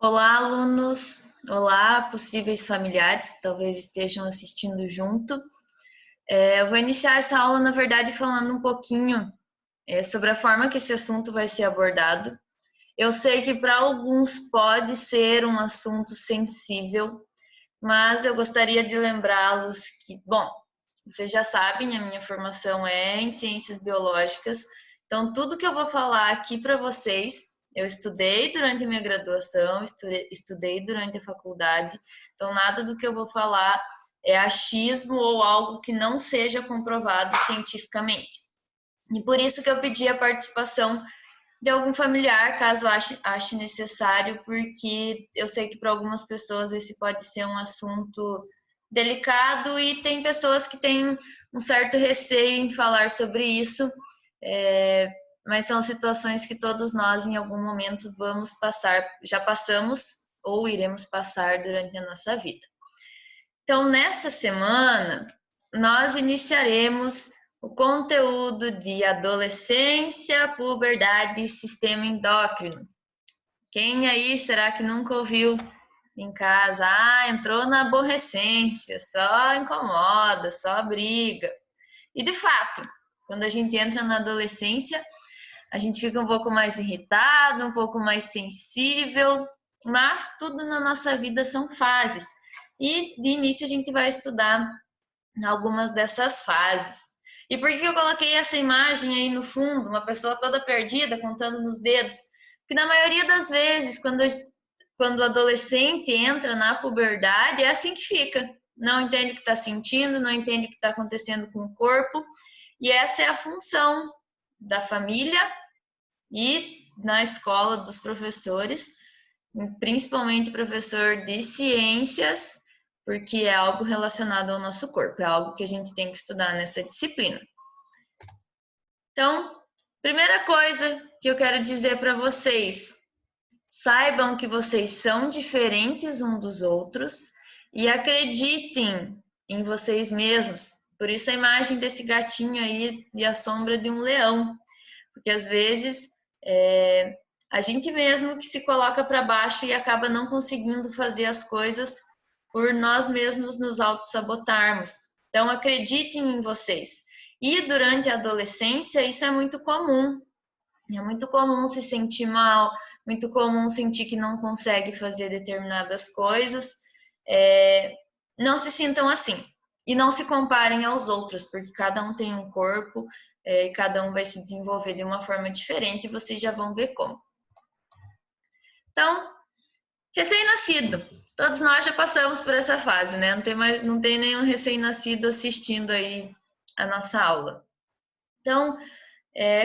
Olá, alunos! Olá, possíveis familiares que talvez estejam assistindo junto. Eu vou iniciar essa aula, na verdade, falando um pouquinho sobre a forma que esse assunto vai ser abordado. Eu sei que para alguns pode ser um assunto sensível, mas eu gostaria de lembrá-los que, bom, vocês já sabem, a minha formação é em ciências biológicas, então tudo que eu vou falar aqui para vocês, eu estudei durante a minha graduação, estudei durante a faculdade, então nada do que eu vou falar é achismo ou algo que não seja comprovado cientificamente. E por isso que eu pedi a participação de algum familiar, caso ache necessário, porque eu sei que para algumas pessoas esse pode ser um assunto delicado e tem pessoas que têm um certo receio em falar sobre isso, mas são situações que todos nós em algum momento vamos passar, já passamos ou iremos passar durante a nossa vida. Então, nessa semana, nós iniciaremos o conteúdo de adolescência, puberdade e sistema endócrino. Quem aí será que nunca ouviu em casa? Entrou na aborrecência, só incomoda, só briga. E de fato, quando a gente entra na adolescência, a gente fica um pouco mais irritado, um pouco mais sensível, mas tudo na nossa vida são fases. E de início a gente vai estudar algumas dessas fases. E por que eu coloquei essa imagem aí no fundo, uma pessoa toda perdida, contando nos dedos? Porque na maioria das vezes, quando o adolescente entra na puberdade, é assim que fica. Não entende o que está sentindo, não entende o que está acontecendo com o corpo. E essa é a função da família e na escola dos professores, principalmente professor de ciências, porque é algo relacionado ao nosso corpo, é algo que a gente tem que estudar nessa disciplina. Então, primeira coisa que eu quero dizer para vocês, saibam que vocês são diferentes uns dos outros e acreditem em vocês mesmos. Por isso a imagem desse gatinho aí e a sombra de um leão, porque às vezes a gente mesmo que se coloca para baixo e acaba não conseguindo fazer as coisas por nós mesmos nos auto-sabotarmos. Então, acreditem em vocês. E durante a adolescência, isso é muito comum. É muito comum se sentir mal, muito comum sentir que não consegue fazer determinadas coisas. Não se sintam assim. E não se comparem aos outros, porque cada um tem um corpo, e cada um vai se desenvolver de uma forma diferente e vocês já vão ver como. Então, recém-nascido. Todos nós já passamos por essa fase, né? Não tem nenhum recém-nascido assistindo aí a nossa aula. Então,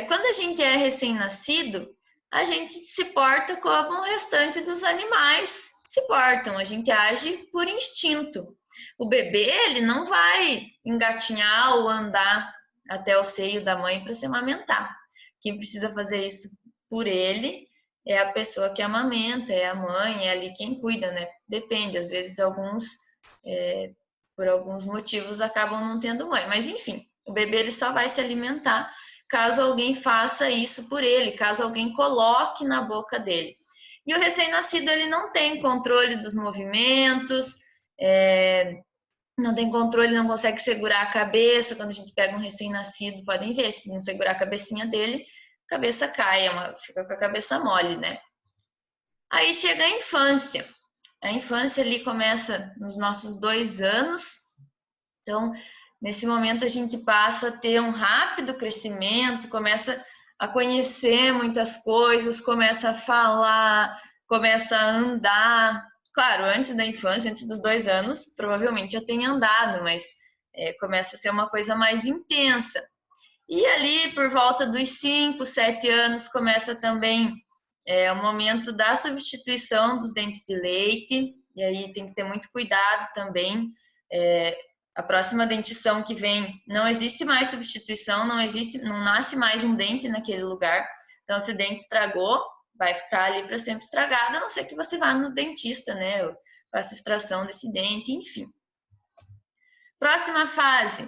quando a gente é recém-nascido, a gente se porta como o restante dos animais se portam. A gente age por instinto. O bebê, ele não vai engatinhar ou andar até o seio da mãe para se amamentar. Quem precisa fazer isso por ele é a pessoa que amamenta, é a mãe, é ali quem cuida, né? Depende, às vezes por alguns motivos, acabam não tendo mãe. Mas, enfim, o bebê ele só vai se alimentar caso alguém faça isso por ele, caso alguém coloque na boca dele. E o recém-nascido, ele não tem controle dos movimentos, não tem controle, não consegue segurar a cabeça. Quando a gente pega um recém-nascido, podem ver, se não segurar a cabecinha dele, a cabeça cai, fica com a cabeça mole, né? Aí chega a infância. A infância ali começa nos nossos 2 anos. Então, nesse momento a gente passa a ter um rápido crescimento, começa a conhecer muitas coisas, começa a falar, começa a andar. Claro, antes da infância, antes dos 2 anos, provavelmente já tenha andado, mas começa a ser uma coisa mais intensa. E ali, por volta dos 5, 7 anos, começa também o momento da substituição dos dentes de leite, e aí tem que ter muito cuidado também. A próxima dentição que vem, não existe mais substituição, não nasce mais um dente naquele lugar. Então, se o dente estragou, vai ficar ali para sempre estragado, a não ser que você vá no dentista, né? Faça extração desse dente, enfim. Próxima fase,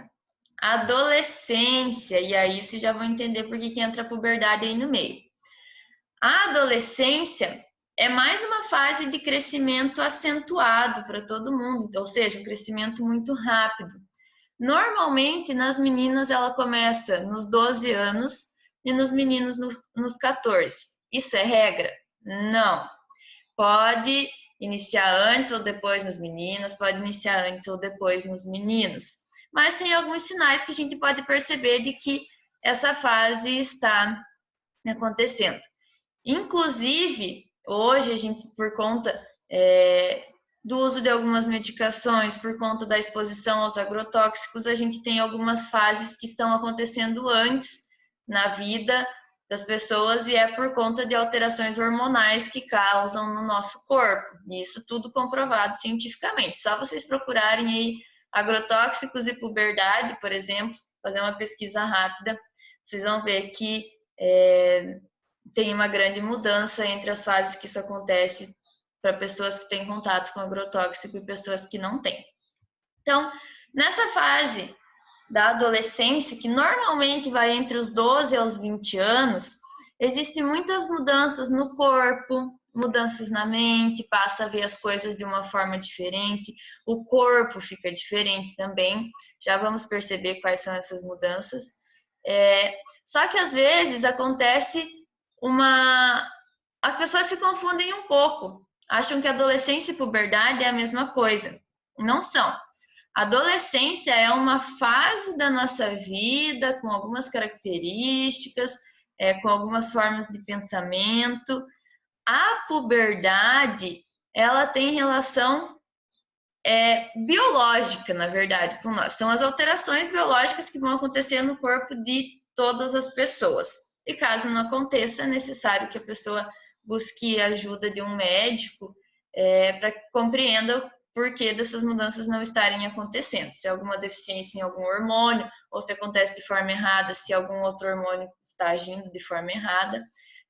adolescência. E aí vocês já vão entender por que entra a puberdade aí no meio. A adolescência é mais uma fase de crescimento acentuado para todo mundo, ou seja, um crescimento muito rápido. Normalmente, nas meninas, ela começa nos 12 anos e nos meninos nos 14. Isso é regra? Não. Pode iniciar antes ou depois nas meninas, pode iniciar antes ou depois nos meninos. Mas tem alguns sinais que a gente pode perceber de que essa fase está acontecendo. Inclusive, hoje a gente, por conta do uso de algumas medicações, por conta da exposição aos agrotóxicos, a gente tem algumas fases que estão acontecendo antes na vida das pessoas e é por conta de alterações hormonais que causam no nosso corpo. Isso tudo comprovado cientificamente. Só vocês procurarem aí agrotóxicos e puberdade, por exemplo, fazer uma pesquisa rápida, vocês vão ver que tem uma grande mudança entre as fases que isso acontece para pessoas que têm contato com agrotóxico e pessoas que não têm. Então, nessa fase da adolescência, que normalmente vai entre os 12 aos 20 anos, existem muitas mudanças no corpo, mudanças na mente, passa a ver as coisas de uma forma diferente, o corpo fica diferente também, já vamos perceber quais são essas mudanças. Só que às vezes acontece as pessoas se confundem um pouco, acham que adolescência e puberdade é a mesma coisa. Não são. Adolescência é uma fase da nossa vida com algumas características, com algumas formas de pensamento. A puberdade, ela tem relação biológica, na verdade, com nós. São as alterações biológicas que vão acontecer no corpo de todas as pessoas. E caso não aconteça, é necessário que a pessoa busque a ajuda de um médico para que compreenda o porquê dessas mudanças não estarem acontecendo. Se é alguma deficiência em algum hormônio, ou se acontece de forma errada, se algum outro hormônio está agindo de forma errada.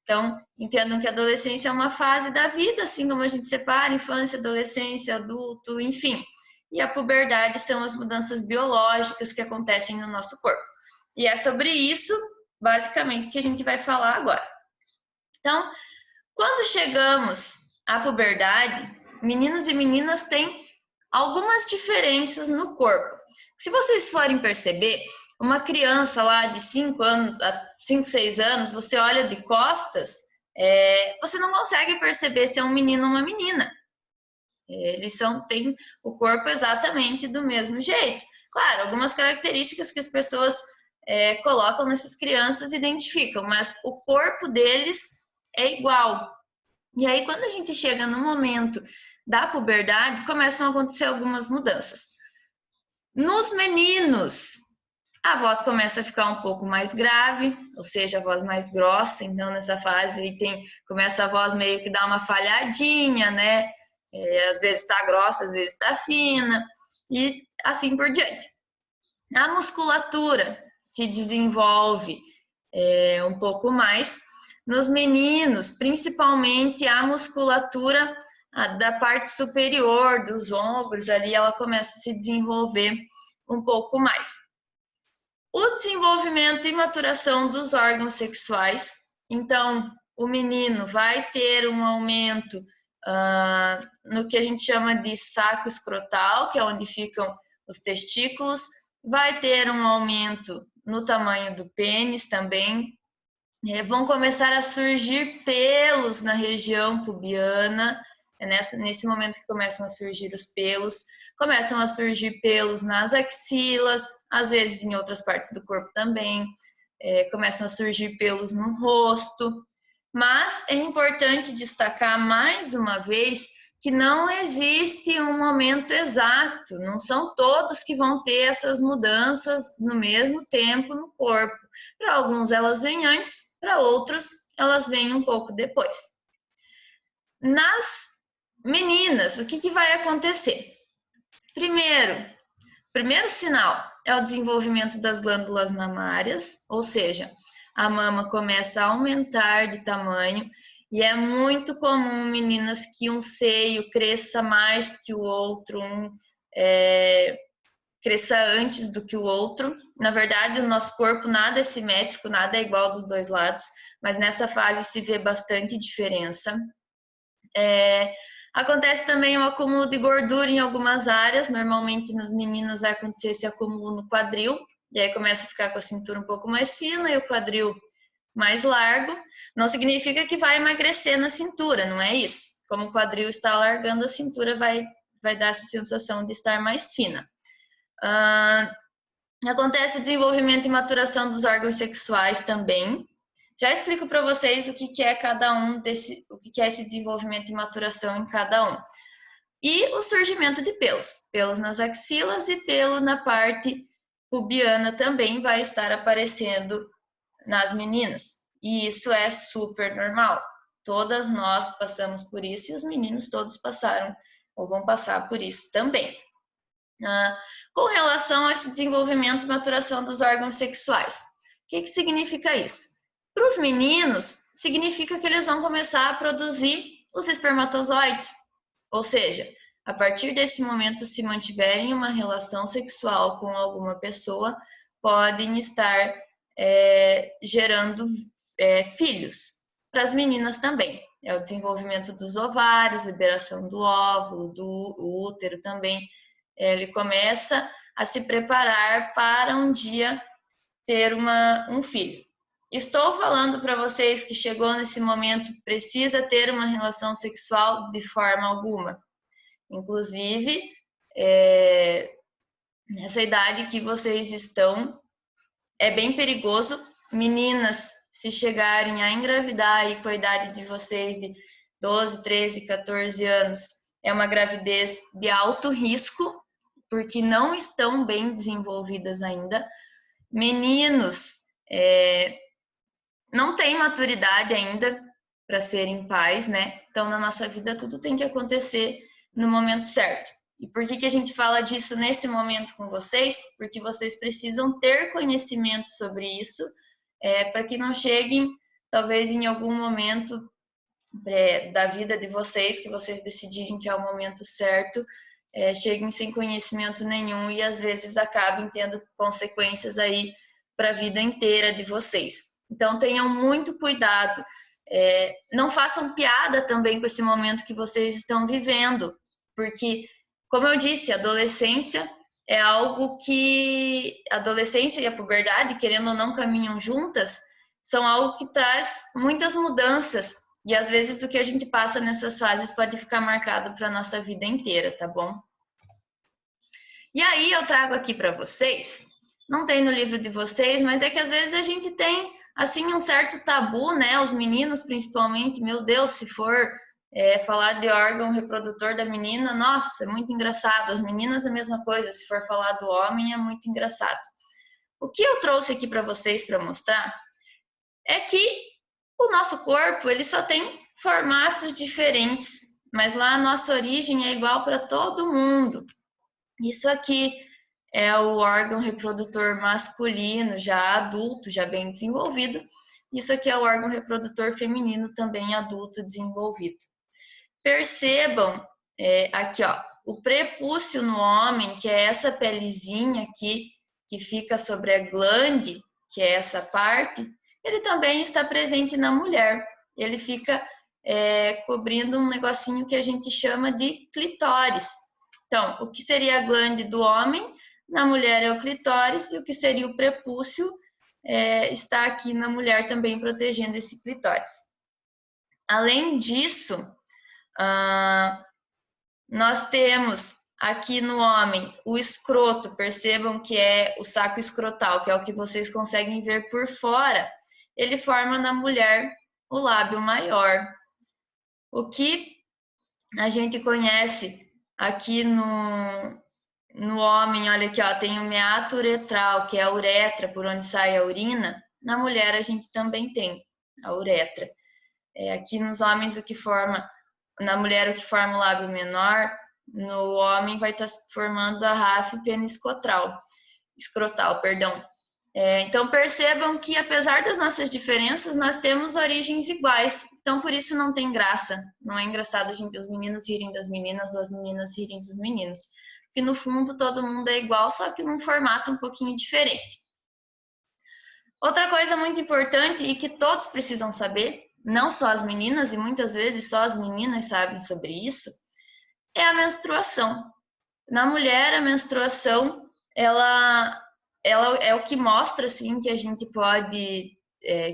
Então, entendam que a adolescência é uma fase da vida, assim como a gente separa infância, adolescência, adulto, enfim. E a puberdade são as mudanças biológicas que acontecem no nosso corpo. E é sobre isso, basicamente, que a gente vai falar agora. Então, quando chegamos à puberdade, meninos e meninas têm algumas diferenças no corpo. Se vocês forem perceber, uma criança lá de 5 anos, a 5, 6 anos, você olha de costas, você não consegue perceber se é um menino ou uma menina. Eles têm o corpo exatamente do mesmo jeito. Claro, algumas características que as pessoas colocam nessas crianças identificam, mas o corpo deles é igual. E aí, quando a gente chega no momento da puberdade, começam a acontecer algumas mudanças. Nos meninos, a voz começa a ficar um pouco mais grave, ou seja, a voz mais grossa. Então, nessa fase, começa a voz meio que dar uma falhadinha, né? Às vezes está grossa, às vezes está fina, e assim por diante. A musculatura se desenvolve um pouco mais. Nos meninos, principalmente a musculatura da parte superior dos ombros, ali ela começa a se desenvolver um pouco mais. O desenvolvimento e maturação dos órgãos sexuais. Então, o menino vai ter um aumento no que a gente chama de saco escrotal, que é onde ficam os testículos. Vai ter um aumento no tamanho do pênis também. Vão começar a surgir pelos na região pubiana. É nesse momento que começam a surgir os pelos. Começam a surgir pelos nas axilas, às vezes em outras partes do corpo também. Começam a surgir pelos no rosto. Mas é importante destacar mais uma vez que não existe um momento exato, não são todos que vão ter essas mudanças no mesmo tempo no corpo. Para alguns elas vêm antes, para outros elas vêm um pouco depois. Nas meninas, o que vai acontecer? Primeiro sinal é o desenvolvimento das glândulas mamárias, ou seja, a mama começa a aumentar de tamanho e é muito comum, meninas, que um seio cresça mais que o outro, cresça antes do que o outro. Na verdade, o nosso corpo nada é simétrico, nada é igual dos dois lados, mas nessa fase se vê bastante diferença. Acontece também o acúmulo de gordura em algumas áreas, normalmente nas meninas vai acontecer esse acúmulo no quadril, e aí começa a ficar com a cintura um pouco mais fina e o quadril mais largo. Não significa que vai emagrecer na cintura, não é isso. Como o quadril está alargando, a cintura vai dar essa sensação de estar mais fina. Acontece desenvolvimento e maturação dos órgãos sexuais também. Já explico para vocês o que é cada um desse, o que é esse desenvolvimento e maturação em cada um. E o surgimento de pelos nas axilas e pelo na parte pubiana também vai estar aparecendo nas meninas. E isso é super normal. Todas nós passamos por isso e os meninos todos passaram ou vão passar por isso também. Com relação a esse desenvolvimento e maturação dos órgãos sexuais, o que significa isso? Para os meninos, significa que eles vão começar a produzir os espermatozoides, ou seja, a partir desse momento, se mantiverem uma relação sexual com alguma pessoa, podem estar gerando filhos. Para as meninas também, é o desenvolvimento dos ovários, liberação do óvulo, do útero também. Ele começa a se preparar para um dia ter um filho. Estou falando para vocês que chegou nesse momento, precisa ter uma relação sexual de forma alguma. Inclusive, nessa idade que vocês estão, é bem perigoso. Meninas, se chegarem a engravidar aí com a idade de vocês de 12, 13, 14 anos, é uma gravidez de alto risco, porque não estão bem desenvolvidas ainda. Meninos, não têm maturidade ainda para serem pais, né? Então, na nossa vida, tudo tem que acontecer no momento certo. E por que a gente fala disso nesse momento com vocês? Porque vocês precisam ter conhecimento sobre isso, para que não cheguem, talvez em algum momento da vida de vocês, que vocês decidirem que é o momento certo, cheguem sem conhecimento nenhum e às vezes acabem tendo consequências aí para a vida inteira de vocês. Então tenham muito cuidado, não façam piada também com esse momento que vocês estão vivendo, porque, como eu disse, a adolescência é algo que a adolescência e a puberdade, querendo ou não, caminham juntas, são algo que traz muitas mudanças. E às vezes o que a gente passa nessas fases pode ficar marcado para a nossa vida inteira, tá bom? E aí eu trago aqui para vocês, não tem no livro de vocês, mas é que às vezes a gente tem, assim, um certo tabu, né? Os meninos principalmente, meu Deus, se for falar de órgão reprodutor da menina, nossa, é muito engraçado. As meninas a mesma coisa, se for falar do homem é muito engraçado. O que eu trouxe aqui para vocês para mostrar é que o nosso corpo, ele só tem formatos diferentes, mas lá a nossa origem é igual para todo mundo. Isso aqui é o órgão reprodutor masculino, já adulto, já bem desenvolvido. Isso aqui é o órgão reprodutor feminino, também adulto, desenvolvido. Percebam aqui, ó, o prepúcio no homem, que é essa pelezinha aqui, que fica sobre a glande, que é essa parte, ele também está presente na mulher. Ele fica cobrindo um negocinho que a gente chama de clitóris. Então, o que seria a glande do homem, na mulher é o clitóris, e o que seria o prepúcio está aqui na mulher também protegendo esse clitóris. Além disso, nós temos aqui no homem o escroto, percebam que é o saco escrotal, que é o que vocês conseguem ver por fora. Ele forma na mulher o lábio maior. O que a gente conhece aqui no homem, olha aqui, ó, tem o meato uretral, que é a uretra, por onde sai a urina. Na mulher a gente também tem a uretra. Aqui nos homens o que forma, na mulher o que forma o lábio menor, no homem vai estar formando a ráfia peniscrotal, perdão. Então percebam que apesar das nossas diferenças, nós temos origens iguais. Então por isso não tem graça. Não é engraçado os meninos rirem das meninas ou as meninas rirem dos meninos. Porque no fundo todo mundo é igual, só que num formato um pouquinho diferente. Outra coisa muito importante e que todos precisam saber não só as meninas, e muitas vezes só as meninas sabem sobre isso, é a menstruação. Na mulher, a menstruação, ela é o que mostra, assim, que a gente pode,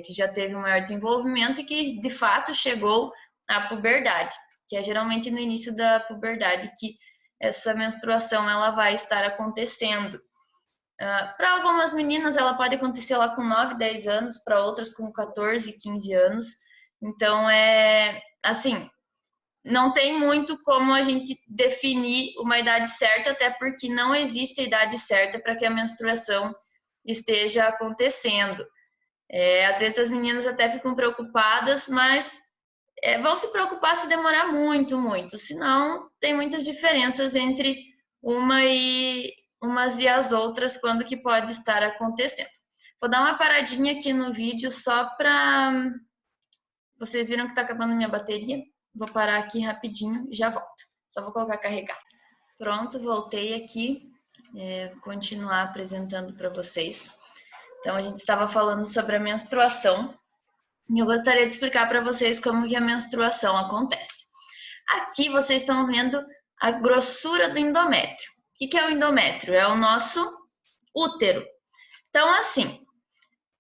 que já teve um maior desenvolvimento e que, de fato, chegou à puberdade, que é geralmente no início da puberdade que essa menstruação ela vai estar acontecendo. Para algumas meninas, ela pode acontecer lá com 9, 10 anos, para outras com 14, 15 anos. Então, assim, não tem muito como a gente definir uma idade certa, até porque não existe a idade certa para que a menstruação esteja acontecendo. Às vezes as meninas até ficam preocupadas, mas vão se preocupar se demorar muito, muito. Senão, tem muitas diferenças entre umas e as outras quando que pode estar acontecendo. Vou dar uma paradinha aqui no vídeo só para... Vocês viram que está acabando minha bateria? Vou parar aqui rapidinho e já volto. Só vou colocar carregar. Pronto, voltei aqui. Vou continuar apresentando para vocês. Então, a gente estava falando sobre a menstruação. E eu gostaria de explicar para vocês como que a menstruação acontece. Aqui vocês estão vendo a grossura do endométrio. O que é o endométrio? É o nosso útero. Então, assim,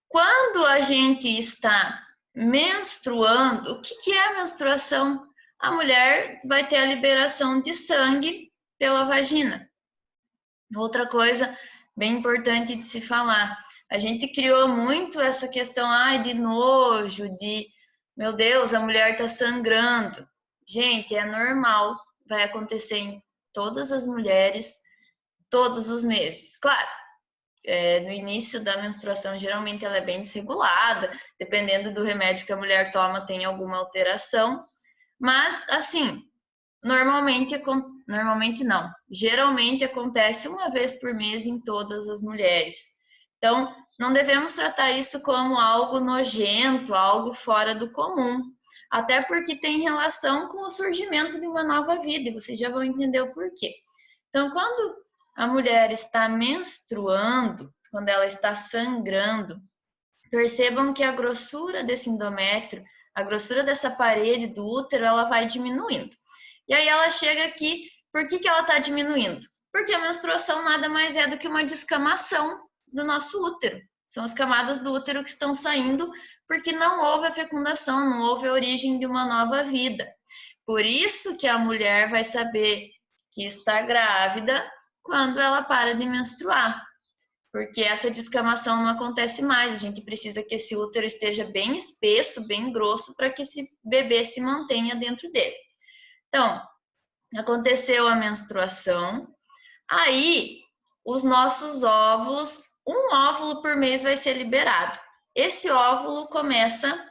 quando a gente está menstruando, o que é a menstruação? A mulher vai ter a liberação de sangue pela vagina. Outra coisa bem importante de se falar, a gente criou muito essa questão de nojo, de meu Deus, a mulher está sangrando. Gente, é normal, vai acontecer em todas as mulheres, todos os meses. Claro, no início da menstruação, geralmente ela é bem desregulada, dependendo do remédio que a mulher toma, tem alguma alteração. Mas, assim, normalmente não. Geralmente acontece uma vez por mês em todas as mulheres. Então, não devemos tratar isso como algo nojento, algo fora do comum. Até porque tem relação com o surgimento de uma nova vida, e vocês já vão entender o porquê. Então, quando a mulher está menstruando, quando ela está sangrando, percebam que a grossura desse endométrio, a grossura dessa parede do útero, ela vai diminuindo. E aí ela chega aqui, por que ela está diminuindo? Porque a menstruação nada mais é do que uma descamação do nosso útero. São as camadas do útero que estão saindo porque não houve a fecundação, não houve a origem de uma nova vida. Por isso que a mulher vai saber que está grávida quando ela para de menstruar. Porque essa descamação não acontece mais. A gente precisa que esse útero esteja bem espesso, bem grosso, para que esse bebê se mantenha dentro dele. Então, aconteceu a menstruação, aí os nossos óvulos, um óvulo por mês vai ser liberado. Esse óvulo começa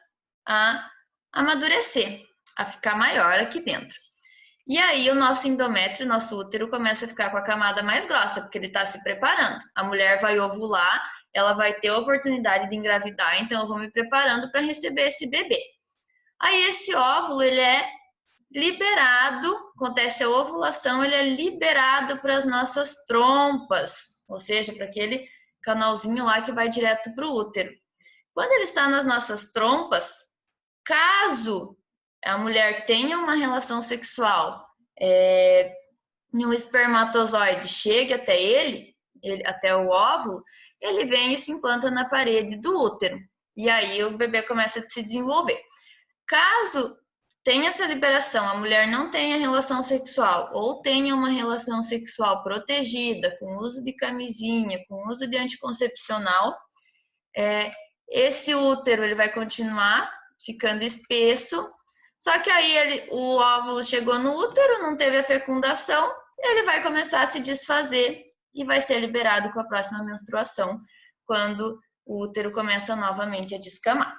a amadurecer, a ficar maior aqui dentro. E aí o nosso endométrio, nosso útero, começa a ficar com a camada mais grossa, porque ele está se preparando. A mulher vai ovular, ela vai ter a oportunidade de engravidar, então eu vou me preparando para receber esse bebê. Aí esse óvulo, ele é liberado, acontece a ovulação, ele é liberado para as nossas trompas, ou seja, para aquele canalzinho lá que vai direto para o útero. Quando ele está nas nossas trompas, caso a mulher tenha uma relação sexual e um espermatozoide chegue até ele, até o óvulo, ele vem e se implanta na parede do útero. E aí o bebê começa a se desenvolver. Caso tenha essa liberação, a mulher não tenha relação sexual ou tenha uma relação sexual protegida, com uso de camisinha, com uso de anticoncepcional, esse útero ele vai continuar ficando espesso, só que aí o óvulo chegou no útero, não teve a fecundação, ele vai começar a se desfazer e vai ser liberado com a próxima menstruação, quando o útero começa novamente a descamar.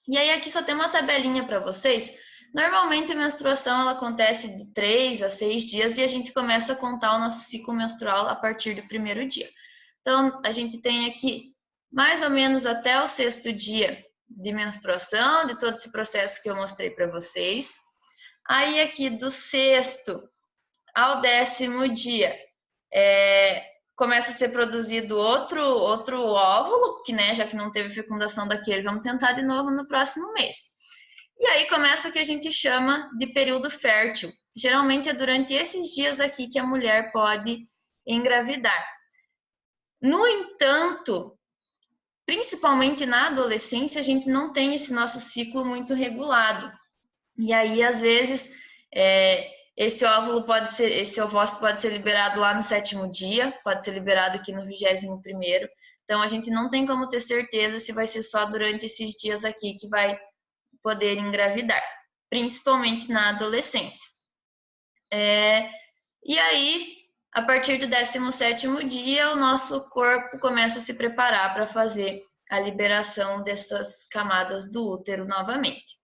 E aí aqui só tem uma tabelinha para vocês. Normalmente a menstruação ela acontece de 3 a 6 dias e a gente começa a contar o nosso ciclo menstrual a partir do primeiro dia. Então, a gente tem aqui mais ou menos até o 6º dia de menstruação, de todo esse processo que eu mostrei para vocês. Aí aqui do 6º ao 10º dia começa a ser produzido outro óvulo, que, né, já que não teve fecundação daquele, vamos tentar de novo no próximo mês. E aí começa o que a gente chama de período fértil. Geralmente é durante esses dias aqui que a mulher pode engravidar. No entanto, principalmente na adolescência, a gente não tem esse nosso ciclo muito regulado. E aí, às vezes, esse ovócito pode ser liberado lá no 7º dia, pode ser liberado aqui no 21º. Então, a gente não tem como ter certeza se vai ser só durante esses dias aqui que vai poder engravidar, principalmente na adolescência. E aí, a partir do 17º dia, o nosso corpo começa a se preparar para fazer a liberação dessas camadas do útero novamente.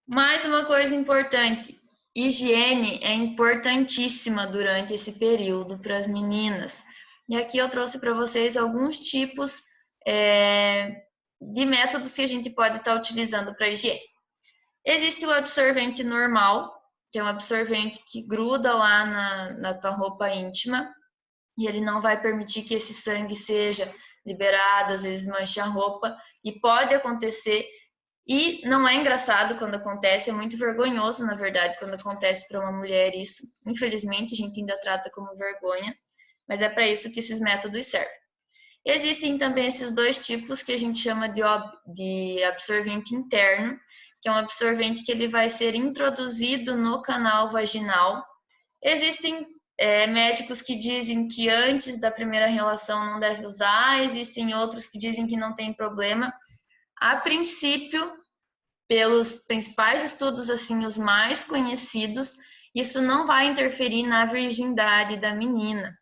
Mais uma coisa importante, higiene é importantíssima durante esse período para as meninas. E aqui eu trouxe para vocês alguns tipos de métodos que a gente pode estar utilizando para higiene. Existe o absorvente normal, que é um absorvente que gruda lá na tua roupa íntima, e ele não vai permitir que esse sangue seja liberado, às vezes mancha a roupa, e pode acontecer, e não é engraçado quando acontece, é muito vergonhoso, na verdade, quando acontece para uma mulher isso. Infelizmente, a gente ainda trata como vergonha, mas é para isso que esses métodos servem. Existem também esses dois tipos que a gente chama de absorvente interno, que é um absorvente que ele vai ser introduzido no canal vaginal. Existem médicos que dizem que antes da primeira relação não deve usar, existem outros que dizem que não tem problema. A princípio, pelos principais estudos, assim, os mais conhecidos, isso não vai interferir na virgindade da menina.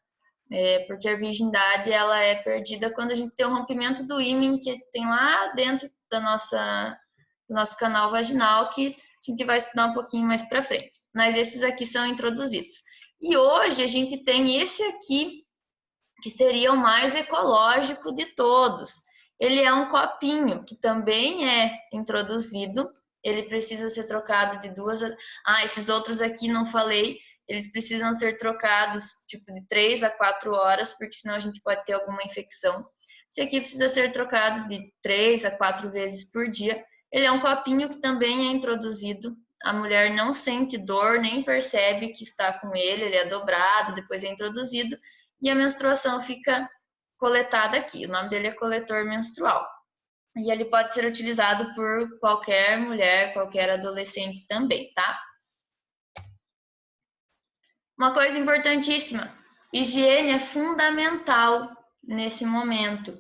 Porque a virgindade ela é perdida quando a gente tem o rompimento do ímen que tem lá dentro do nosso canal vaginal, que a gente vai estudar um pouquinho mais para frente. Mas esses aqui são introduzidos. E hoje a gente tem esse aqui, que seria o mais ecológico de todos. Ele é um copinho, que também é introduzido. Ele precisa ser trocado de 2 a... esses outros aqui não falei. Eles precisam ser trocados tipo de 3 a 4 horas, porque senão a gente pode ter alguma infecção. Esse aqui precisa ser trocado de 3 a 4 vezes por dia. Ele é um copinho que também é introduzido. A mulher não sente dor, nem percebe que está com ele é dobrado, depois é introduzido, e a menstruação fica coletada aqui. O nome dele é coletor menstrual. E ele pode ser utilizado por qualquer mulher, qualquer adolescente também, tá? Uma coisa importantíssima, higiene é fundamental nesse momento.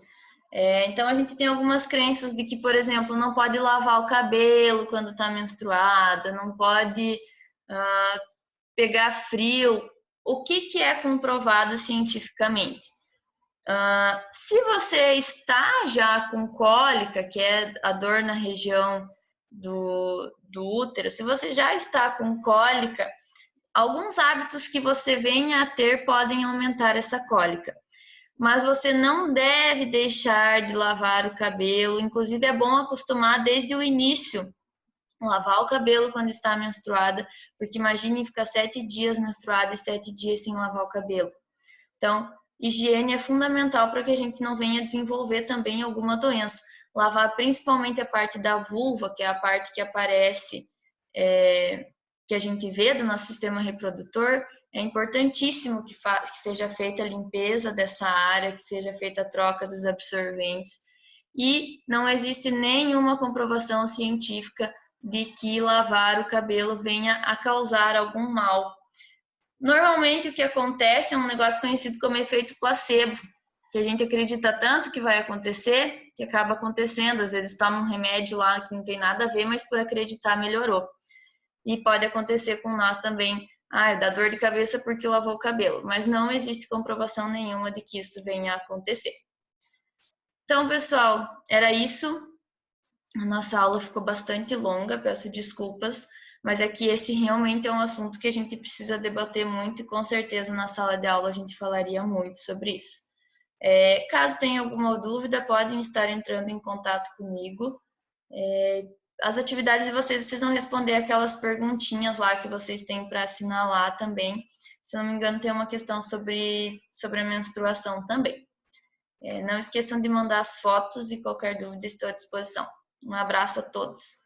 Então, a gente tem algumas crenças de que, por exemplo, não pode lavar o cabelo quando está menstruada, não pode pegar frio. O que é comprovado cientificamente? Se você está já com cólica, que é a dor na região do útero, se você já está com cólica, alguns hábitos que você venha a ter podem aumentar essa cólica. Mas você não deve deixar de lavar o cabelo. Inclusive, é bom acostumar desde o início. Lavar o cabelo quando está menstruada, porque imagine ficar 7 dias menstruada e 7 dias sem lavar o cabelo. Então, higiene é fundamental para que a gente não venha desenvolver também alguma doença. Lavar principalmente a parte da vulva, que é a parte que aparece, que a gente vê do nosso sistema reprodutor. É importantíssimo que seja feita a limpeza dessa área, que seja feita a troca dos absorventes. E não existe nenhuma comprovação científica de que lavar o cabelo venha a causar algum mal. Normalmente o que acontece é um negócio conhecido como efeito placebo, que a gente acredita tanto que vai acontecer, que acaba acontecendo. Às vezes toma um remédio lá que não tem nada a ver, mas por acreditar melhorou. E pode acontecer com nós também, dá dor de cabeça porque lavou o cabelo, mas não existe comprovação nenhuma de que isso venha a acontecer. Então, pessoal, era isso. A nossa aula ficou bastante longa, peço desculpas, mas é que esse realmente é um assunto que a gente precisa debater muito e com certeza na sala de aula a gente falaria muito sobre isso. Caso tenha alguma dúvida, podem estar entrando em contato comigo. As atividades de vocês vão responder aquelas perguntinhas lá que vocês têm para assinalar também. Se não me engano, tem uma questão sobre a menstruação também. Não esqueçam de mandar as fotos e qualquer dúvida estou à disposição. Um abraço a todos.